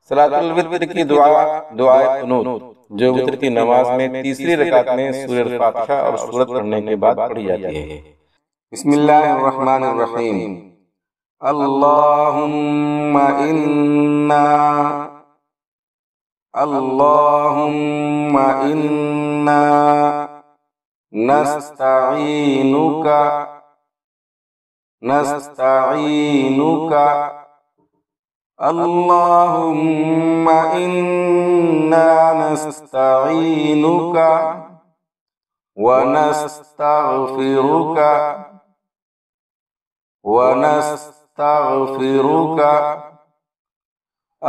सलातुल वित्र की दुआए कुनूत जो वित्र की नमाज में तीसरी रकात में सूरह फातिहा और सूरत पढ़ने के बाद पढ़ी जाती है। बिस्मिल्लाहिर्रहमानिर्रहीम। अल्लाहुम्मा इन्ना नस्तईनुका अल्लाहुम्मा इन्ना नस्तईनुका व नस्तगफिरुका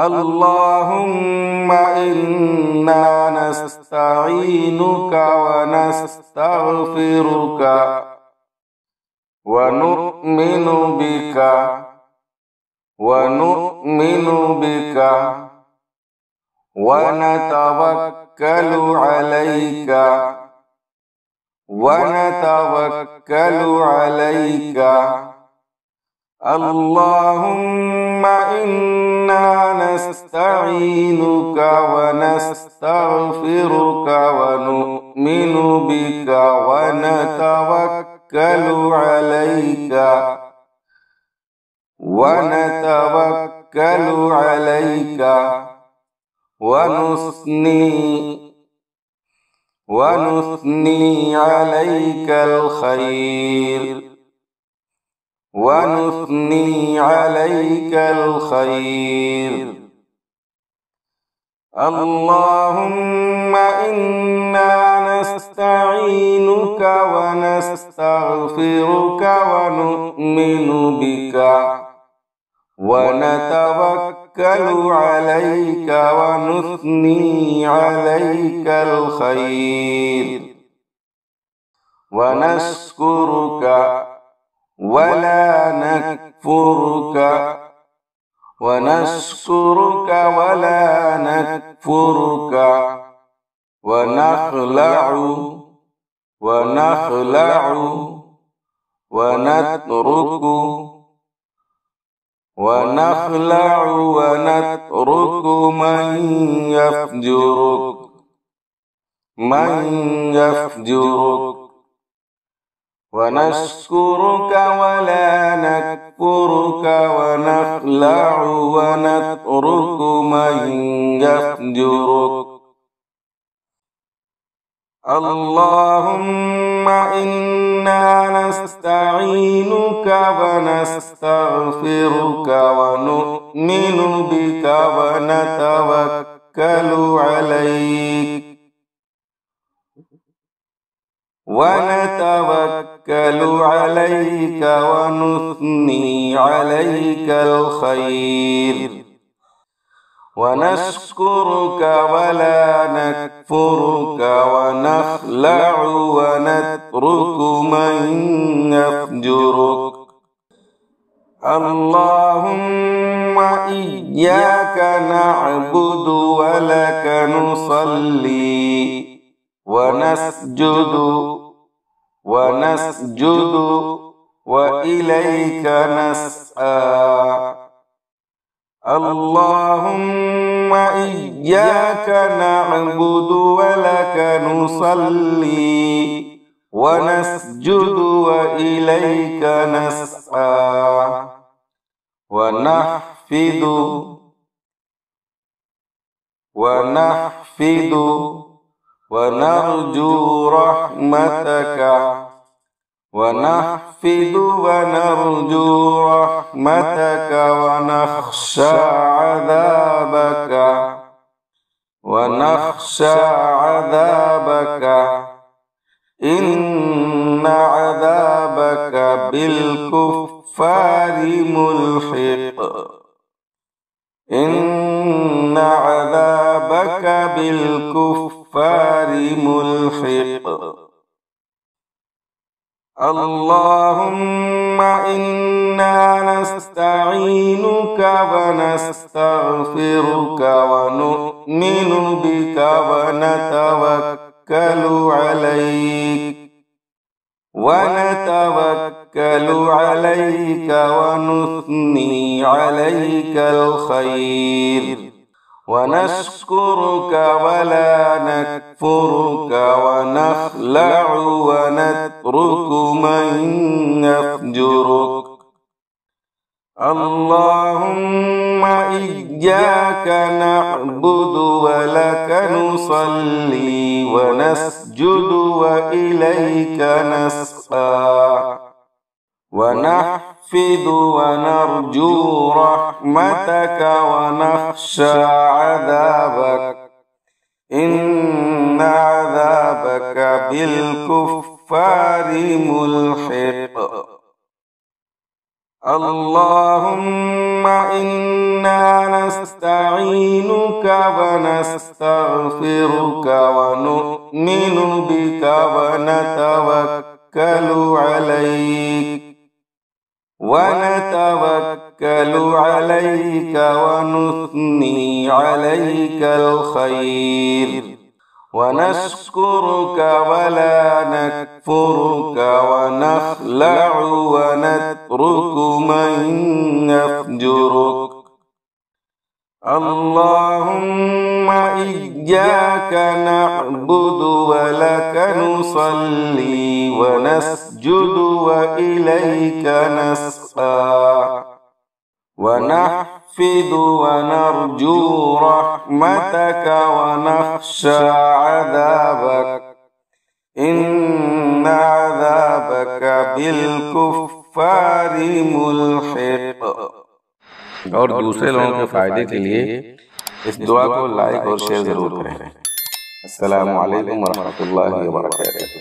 अल्लाहुम्मा इन्ना नस्तईनुका व नस्तगफिरुका व नु'मिनु बिका व नतवक्कलु अलैका अल्लाहुम्मा इन्ना नस्तईनुका व नस्तगफिरुका व नु'मिनु बिका व नतवक्कलु अलैका व नुस्नी अलैकल खैर अल्लाहुम्मा इन्ना नस्तईनुका व नस्तगफिरुका व नु'मिनु बिका व नतवक्कलु अलैका व नुस्नी अलैकल खैर व नश्कुरुका वला नकफुरुका व नखलअु व नतरुकु मन यफजुरुक व नश्कुरुका वला नकफुरुका व नखलअु व नतरुकु मन यफजुरुक अल्लाहुम्मा इन्ना नस्तईनुका व नस्तगफिरुका व नु'मिनु बिका व नतवक्कलु अलैका व नुस्नी अलैकल खैर व नश्कुरुका वला नकफुरुका व नखलअु व नतरुकु मन यफजुरुक अल्लाहुम्मा इय्याका नअबुदु व लका नुसल्ली व नस्जुदु व इलैका नस्आ अल्लाहुम्मा इय्याका नअबुदु व लका नुसल्ली व नस्जुदु व इलैका नस्आ व नहफिदु व नरजू रहमतका व नख्शा अज़ाबका इन्ना अज़ाबका बिल कुफ़्फ़ारि मुल्हिक़ इन्ना अज़ाबका बिल कुफ़्फ़ारि मुल्हिक़ अल्लाहुम्मा इन्ना नस्तईनुका व नस्तगफिरुका व नु'मिनु बिका व नतवक्कलु अलैका व नुस्नी अलैकल खैर ونشكرك ولا نكفرك ونخلع ونترك من يفجرك. اللهم إياك نعبد ولك نصلي ونسجد وإليك نسعى ونحفظ ونرجو رحمتك ونخشى عذابك إن عذابك بالكفار ملحق. اللهم إنا نستعينك ونستغفرك ونؤمن بك ونتوكل عليك ونثني عليك الخير ونشكرك ولا نكفرك ونخلع ونترك من يفجرك. اللهم إياك نعبد ولك نصلي ونسجد وإليك نسعى ونحفظ ونرجو رحمتك ونخشى عذابك إن عذابك بالكفار ملحق. और दूसरे लोगों के फायदे के लिए इस दुआ को लाइक और शेयर जरूर करें। अस्सलामु अलैकुम व रहमतुल्लाहि व बरकातुहू।